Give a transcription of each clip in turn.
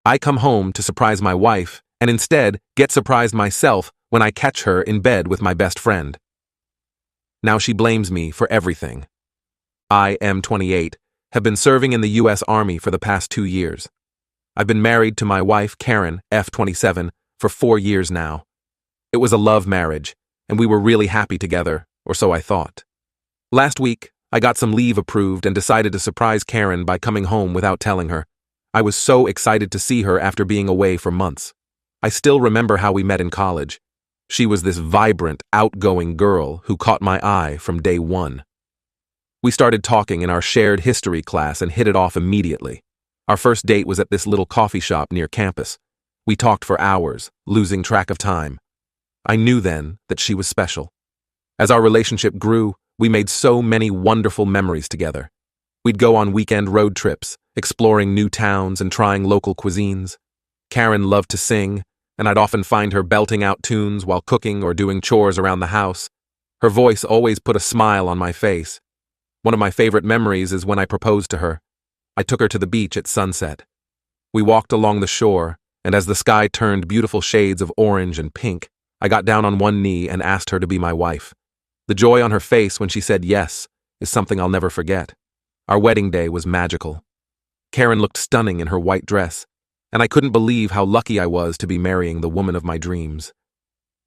I come home to surprise my wife, and instead get surprised myself when I catch her in bed with my best friend. Now she blames me for everything. I am 28, have been serving in the U.S. Army for the past 2 years. I've been married to my wife, Karen, F27, for 4 years now. It was a love marriage, and we were really happy together, or so I thought. Last week, I got some leave approved and decided to surprise Karen by coming home without telling her. I was so excited to see her after being away for months. I still remember how we met in college. She was this vibrant, outgoing girl who caught my eye from day one. We started talking in our shared history class and hit it off immediately. Our first date was at this little coffee shop near campus. We talked for hours, losing track of time. I knew then that she was special. As our relationship grew, we made so many wonderful memories together. We'd go on weekend road trips, exploring new towns and trying local cuisines. Karen loved to sing, and I'd often find her belting out tunes while cooking or doing chores around the house. Her voice always put a smile on my face. One of my favorite memories is when I proposed to her. I took her to the beach at sunset. We walked along the shore, and as the sky turned beautiful shades of orange and pink, I got down on one knee and asked her to be my wife. The joy on her face when she said yes is something I'll never forget. Our wedding day was magical. Karen looked stunning in her white dress, and I couldn't believe how lucky I was to be marrying the woman of my dreams.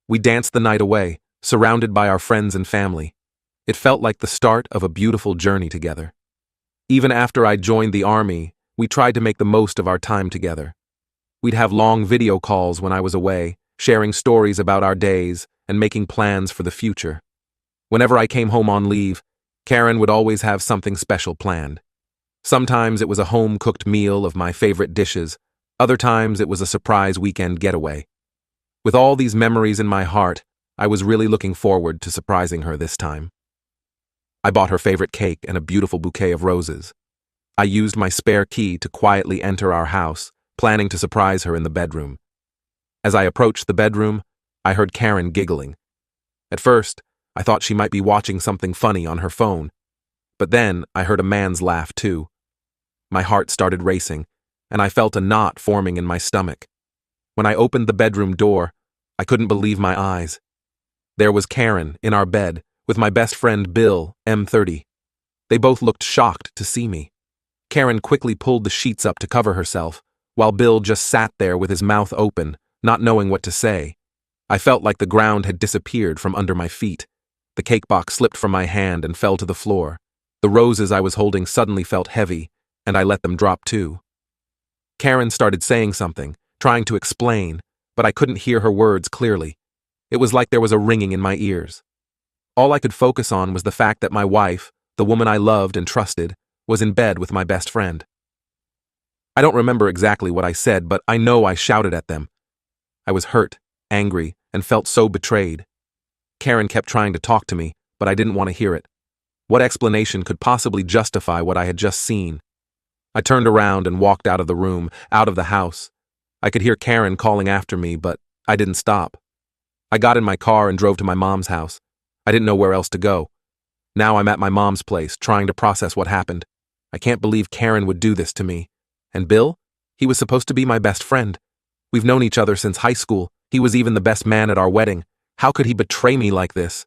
We danced the night away, surrounded by our friends and family. It felt like the start of a beautiful journey together. Even after I joined the Army, we tried to make the most of our time together. We'd have long video calls when I was away, sharing stories about our days and making plans for the future. Whenever I came home on leave, Karen would always have something special planned. Sometimes it was a home-cooked meal of my favorite dishes. Other times it was a surprise weekend getaway. With all these memories in my heart, I was really looking forward to surprising her this time. I bought her favorite cake and a beautiful bouquet of roses. I used my spare key to quietly enter our house, planning to surprise her in the bedroom. As I approached the bedroom, I heard Karen giggling. At first, I thought she might be watching something funny on her phone. But then I heard a man's laugh too. My heart started racing, and I felt a knot forming in my stomach. When I opened the bedroom door, I couldn't believe my eyes. There was Karen in our bed, with my best friend Bill, M30. They both looked shocked to see me. Karen quickly pulled the sheets up to cover herself, while Bill just sat there with his mouth open, not knowing what to say. I felt like the ground had disappeared from under my feet. The cake box slipped from my hand and fell to the floor. The roses I was holding suddenly felt heavy, and I let them drop too. Karen started saying something, trying to explain, but I couldn't hear her words clearly. It was like there was a ringing in my ears. All I could focus on was the fact that my wife, the woman I loved and trusted, was in bed with my best friend. I don't remember exactly what I said, but I know I shouted at them. I was hurt, angry, and felt so betrayed. Karen kept trying to talk to me, but I didn't want to hear it. What explanation could possibly justify what I had just seen? I turned around and walked out of the room, out of the house. I could hear Karen calling after me, but I didn't stop. I got in my car and drove to my mom's house. I didn't know where else to go. Now I'm at my mom's place, trying to process what happened. I can't believe Karen would do this to me. And Bill? He was supposed to be my best friend. We've known each other since high school. He was even the best man at our wedding. How could he betray me like this?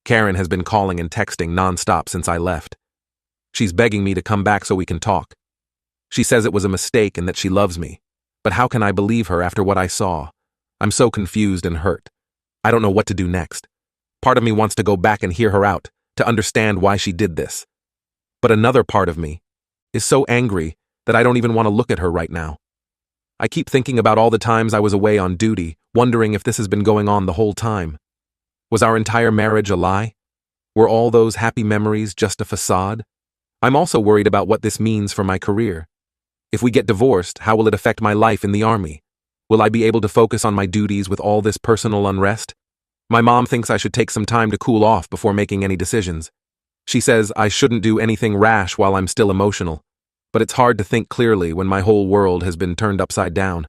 Karen has been calling and texting nonstop since I left. She's begging me to come back so we can talk. She says it was a mistake and that she loves me. But how can I believe her after what I saw? I'm so confused and hurt. I don't know what to do next. Part of me wants to go back and hear her out, to understand why she did this. But another part of me is so angry that I don't even want to look at her right now. I keep thinking about all the times I was away on duty, wondering if this has been going on the whole time. Was our entire marriage a lie? Were all those happy memories just a facade? I'm also worried about what this means for my career. If we get divorced, how will it affect my life in the Army? Will I be able to focus on my duties with all this personal unrest? My mom thinks I should take some time to cool off before making any decisions. She says I shouldn't do anything rash while I'm still emotional. But it's hard to think clearly when my whole world has been turned upside down.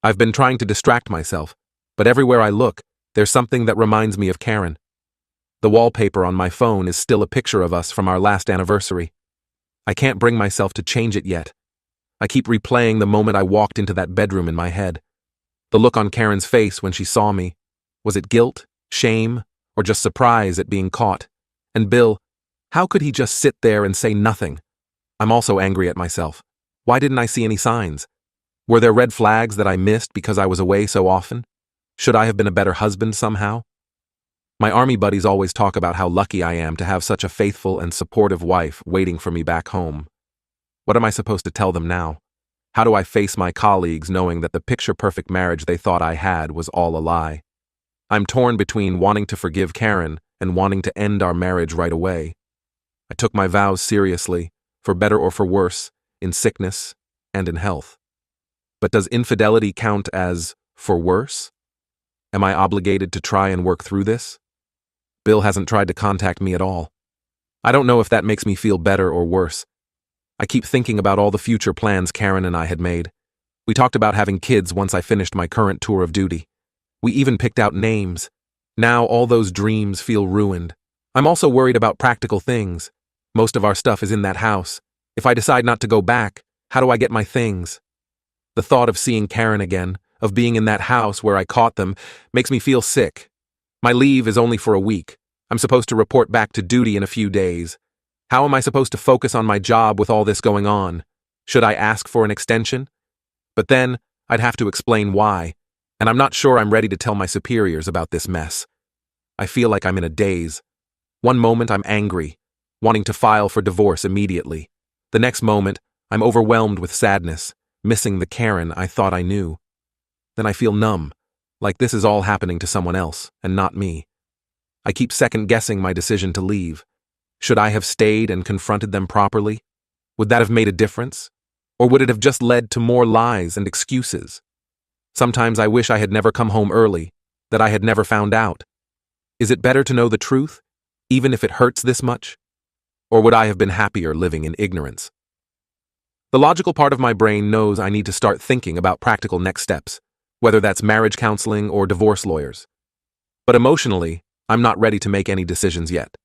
I've been trying to distract myself, but everywhere I look, there's something that reminds me of Karen. The wallpaper on my phone is still a picture of us from our last anniversary. I can't bring myself to change it yet. I keep replaying the moment I walked into that bedroom in my head. The look on Karen's face when she saw me. Was it guilt, shame, or just surprise at being caught? And Bill, how could he just sit there and say nothing? I'm also angry at myself. Why didn't I see any signs? Were there red flags that I missed because I was away so often? Should I have been a better husband somehow? My army buddies always talk about how lucky I am to have such a faithful and supportive wife waiting for me back home. What am I supposed to tell them now? How do I face my colleagues knowing that the picture-perfect marriage they thought I had was all a lie? I'm torn between wanting to forgive Karen and wanting to end our marriage right away. I took my vows seriously, for better or for worse, in sickness and in health. But does infidelity count as for worse? Am I obligated to try and work through this? Bill hasn't tried to contact me at all. I don't know if that makes me feel better or worse. I keep thinking about all the future plans Karen and I had made. We talked about having kids once I finished my current tour of duty. We even picked out names. Now all those dreams feel ruined. I'm also worried about practical things. Most of our stuff is in that house. If I decide not to go back, how do I get my things? The thought of seeing Karen again, of being in that house where I caught them, makes me feel sick. My leave is only for a week. I'm supposed to report back to duty in a few days. How am I supposed to focus on my job with all this going on? Should I ask for an extension? But then, I'd have to explain why, and I'm not sure I'm ready to tell my superiors about this mess. I feel like I'm in a daze. One moment I'm angry, wanting to file for divorce immediately. The next moment, I'm overwhelmed with sadness, missing the Karen I thought I knew. Then I feel numb, like this is all happening to someone else, and not me. I keep second-guessing my decision to leave. Should I have stayed and confronted them properly? Would that have made a difference? Or would it have just led to more lies and excuses? Sometimes I wish I had never come home early, that I had never found out. Is it better to know the truth, even if it hurts this much? Or would I have been happier living in ignorance? The logical part of my brain knows I need to start thinking about practical next steps, whether that's marriage counseling or divorce lawyers. But emotionally, I'm not ready to make any decisions yet.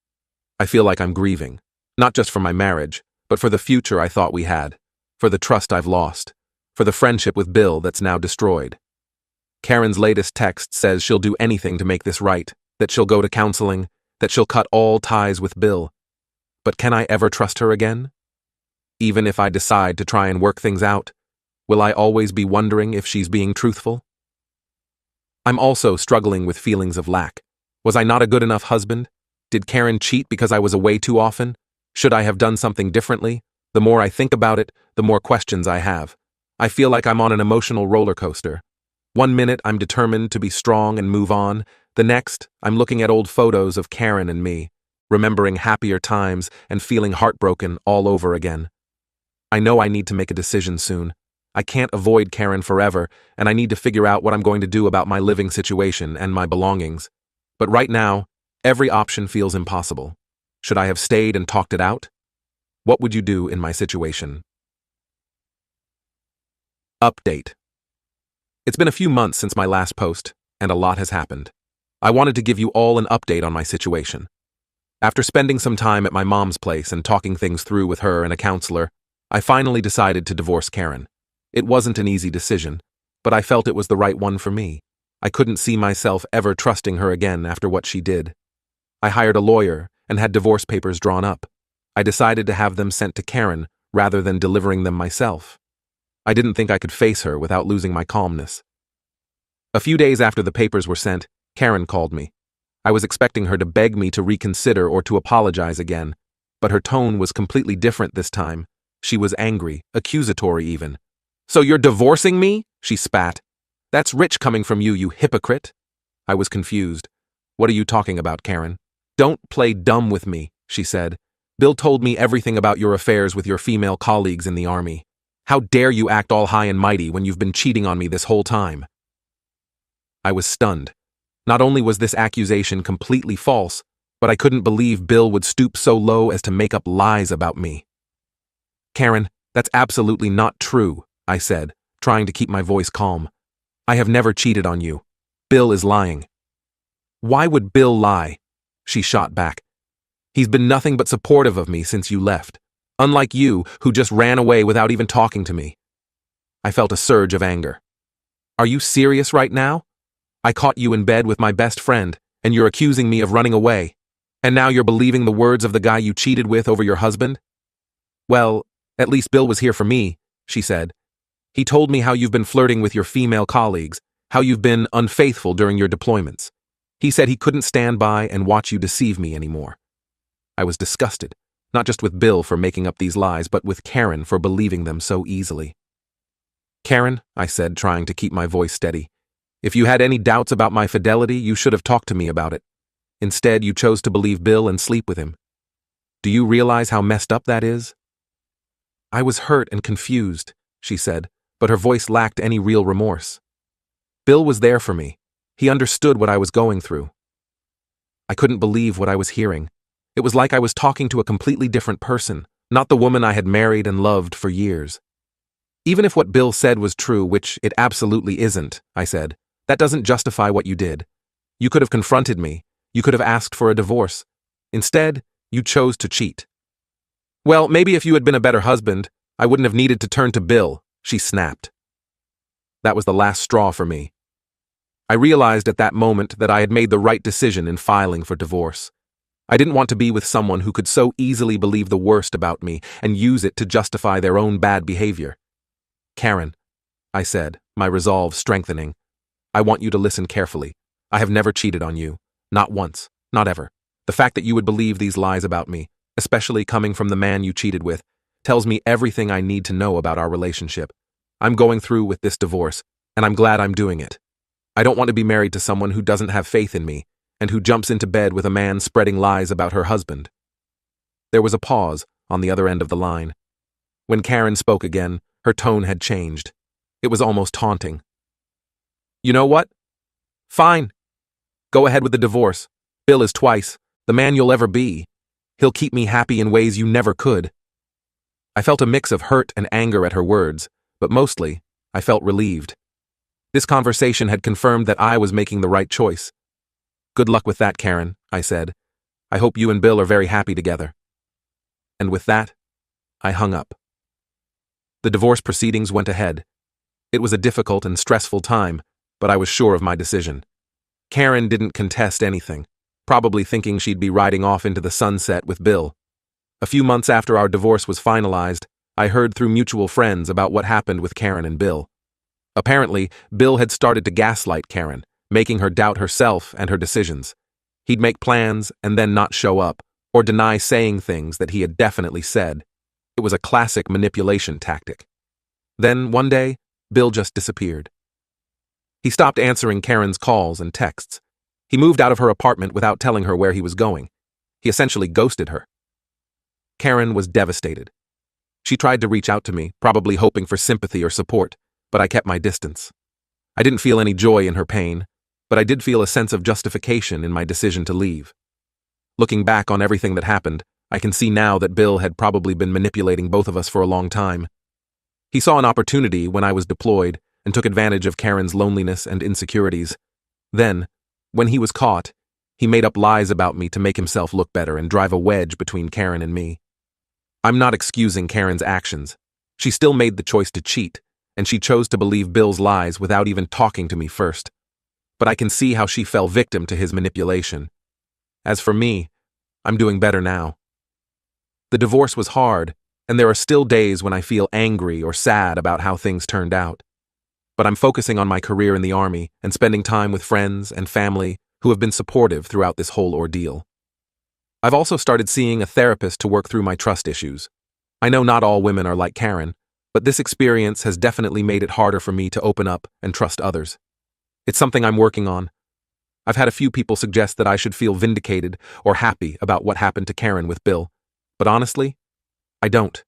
I feel like I'm grieving, not just for my marriage, but for the future I thought we had, for the trust I've lost, for the friendship with Bill that's now destroyed. Karen's latest text says she'll do anything to make this right, that she'll go to counseling, that she'll cut all ties with Bill. But can I ever trust her again? Even if I decide to try and work things out, will I always be wondering if she's being truthful? I'm also struggling with feelings of lack. Was I not a good enough husband? Did Karen cheat because I was away too often? Should I have done something differently? The more I think about it, the more questions I have. I feel like I'm on an emotional roller coaster. One minute I'm determined to be strong and move on. The next, I'm looking at old photos of Karen and me, remembering happier times and feeling heartbroken all over again. I know I need to make a decision soon. I can't avoid Karen forever, and I need to figure out what I'm going to do about my living situation and my belongings. But right now, every option feels impossible. Should I have stayed and talked it out? What would you do in my situation? Update. It's been a few months since my last post, and a lot has happened. I wanted to give you all an update on my situation. After spending some time at my mom's place and talking things through with her and a counselor, I finally decided to divorce Karen. It wasn't an easy decision, but I felt it was the right one for me. I couldn't see myself ever trusting her again after what she did. I hired a lawyer and had divorce papers drawn up. I decided to have them sent to Karen rather than delivering them myself. I didn't think I could face her without losing my calmness. A few days after the papers were sent, Karen called me. I was expecting her to beg me to reconsider or to apologize again, but her tone was completely different this time. She was angry, accusatory even. "So you're divorcing me?" she spat. "That's rich coming from you, you hypocrite." I was confused. "What are you talking about, Karen?" "Don't play dumb with me," she said. "Bill told me everything about your affairs with your female colleagues in the army. How dare you act all high and mighty when you've been cheating on me this whole time?" I was stunned. Not only was this accusation completely false, but I couldn't believe Bill would stoop so low as to make up lies about me. "Karen, that's absolutely not true," I said, trying to keep my voice calm. "I have never cheated on you. Bill is lying." "Why would Bill lie?" she shot back. "He's been nothing but supportive of me since you left. Unlike you, who just ran away without even talking to me. I felt a surge of anger. Are you serious right now? I caught you in bed with my best friend, and you're accusing me of running away. And now you're believing the words of the guy you cheated with over your husband? Well, at least Bill was here for me, she said. He told me how you've been flirting with your female colleagues, how you've been unfaithful during your deployments. He said he couldn't stand by and watch you deceive me anymore. I was disgusted, not just with Bill for making up these lies, but with Karen for believing them so easily. Karen, I said, trying to keep my voice steady, if you had any doubts about my fidelity, you should have talked to me about it. Instead, you chose to believe Bill and sleep with him. Do you realize how messed up that is? I was hurt and confused, she said, but her voice lacked any real remorse. Bill was there for me. He understood what I was going through. I couldn't believe what I was hearing. It was like I was talking to a completely different person, not the woman I had married and loved for years. Even if what Bill said was true, which it absolutely isn't, I said, that doesn't justify what you did. You could have confronted me. You could have asked for a divorce. Instead, you chose to cheat. Well, maybe if you had been a better husband, I wouldn't have needed to turn to Bill, she snapped. That was the last straw for me. I realized at that moment that I had made the right decision in filing for divorce. I didn't want to be with someone who could so easily believe the worst about me and use it to justify their own bad behavior. Karen, I said, my resolve strengthening, I want you to listen carefully. I have never cheated on you. Not once. Not ever. The fact that you would believe these lies about me, especially coming from the man you cheated with, tells me everything I need to know about our relationship. I'm going through with this divorce, and I'm glad I'm doing it. I don't want to be married to someone who doesn't have faith in me, and who jumps into bed with a man spreading lies about her husband. There was a pause on the other end of the line. When Karen spoke again, her tone had changed. It was almost taunting. You know what? Fine. Go ahead with the divorce. Bill is twice the man you'll ever be. He'll keep me happy in ways you never could. I felt a mix of hurt and anger at her words, but mostly, I felt relieved. This conversation had confirmed that I was making the right choice. Good luck with that, Karen, I said. I hope you and Bill are very happy together. And with that, I hung up. The divorce proceedings went ahead. It was a difficult and stressful time, but I was sure of my decision. Karen didn't contest anything, probably thinking she'd be riding off into the sunset with Bill. A few months after our divorce was finalized, I heard through mutual friends about what happened with Karen and Bill. Apparently, Bill had started to gaslight Karen, making her doubt herself and her decisions. He'd make plans and then not show up, or deny saying things that he had definitely said. It was a classic manipulation tactic. Then, one day, Bill just disappeared. He stopped answering Karen's calls and texts. He moved out of her apartment without telling her where he was going. He essentially ghosted her. Karen was devastated. She tried to reach out to me, probably hoping for sympathy or support, but I kept my distance. I didn't feel any joy in her pain, but I did feel a sense of justification in my decision to leave. Looking back on everything that happened, I can see now that Bill had probably been manipulating both of us for a long time. He saw an opportunity when I was deployed and took advantage of Karen's loneliness and insecurities. Then, when he was caught, he made up lies about me to make himself look better and drive a wedge between Karen and me. I'm not excusing Karen's actions. She still made the choice to cheat, and she chose to believe Bill's lies without even talking to me first. But I can see how she fell victim to his manipulation. As for me, I'm doing better now. The divorce was hard, and there are still days when I feel angry or sad about how things turned out. But I'm focusing on my career in the Army and spending time with friends and family who have been supportive throughout this whole ordeal. I've also started seeing a therapist to work through my trust issues. I know not all women are like Karen, but this experience has definitely made it harder for me to open up and trust others. It's something I'm working on. I've had a few people suggest that I should feel vindicated or happy about what happened to Karen with Bill, but honestly, I don't.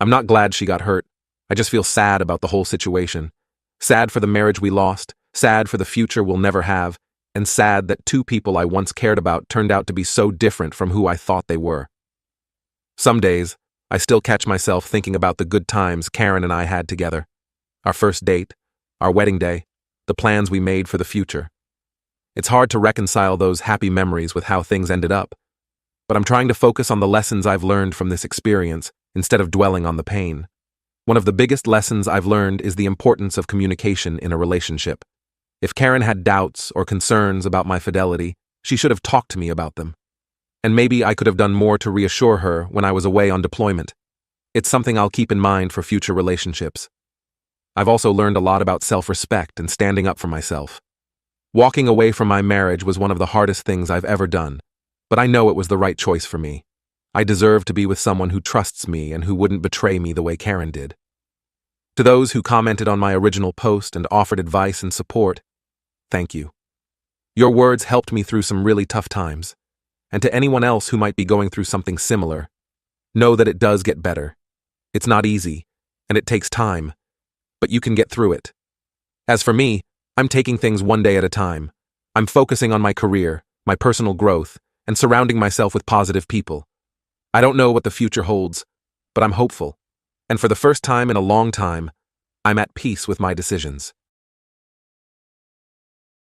I'm not glad she got hurt. I just feel sad about the whole situation. Sad for the marriage we lost, sad for the future we'll never have, and sad that two people I once cared about turned out to be so different from who I thought they were. Some days, I still catch myself thinking about the good times Karen and I had together. Our first date, our wedding day, the plans we made for the future. It's hard to reconcile those happy memories with how things ended up, but I'm trying to focus on the lessons I've learned from this experience instead of dwelling on the pain. One of the biggest lessons I've learned is the importance of communication in a relationship. If Karen had doubts or concerns about my fidelity, she should have talked to me about them. And maybe I could have done more to reassure her when I was away on deployment. It's something I'll keep in mind for future relationships. I've also learned a lot about self-respect and standing up for myself. Walking away from my marriage was one of the hardest things I've ever done, but I know it was the right choice for me. I deserve to be with someone who trusts me and who wouldn't betray me the way Karen did. To those who commented on my original post and offered advice and support, thank you. Your words helped me through some really tough times. And to anyone else who might be going through something similar, know that it does get better. It's not easy, and it takes time, but you can get through it. As for me, I'm taking things one day at a time. I'm focusing on my career, my personal growth, and surrounding myself with positive people. I don't know what the future holds, but I'm hopeful. And for the first time in a long time, I'm at peace with my decisions.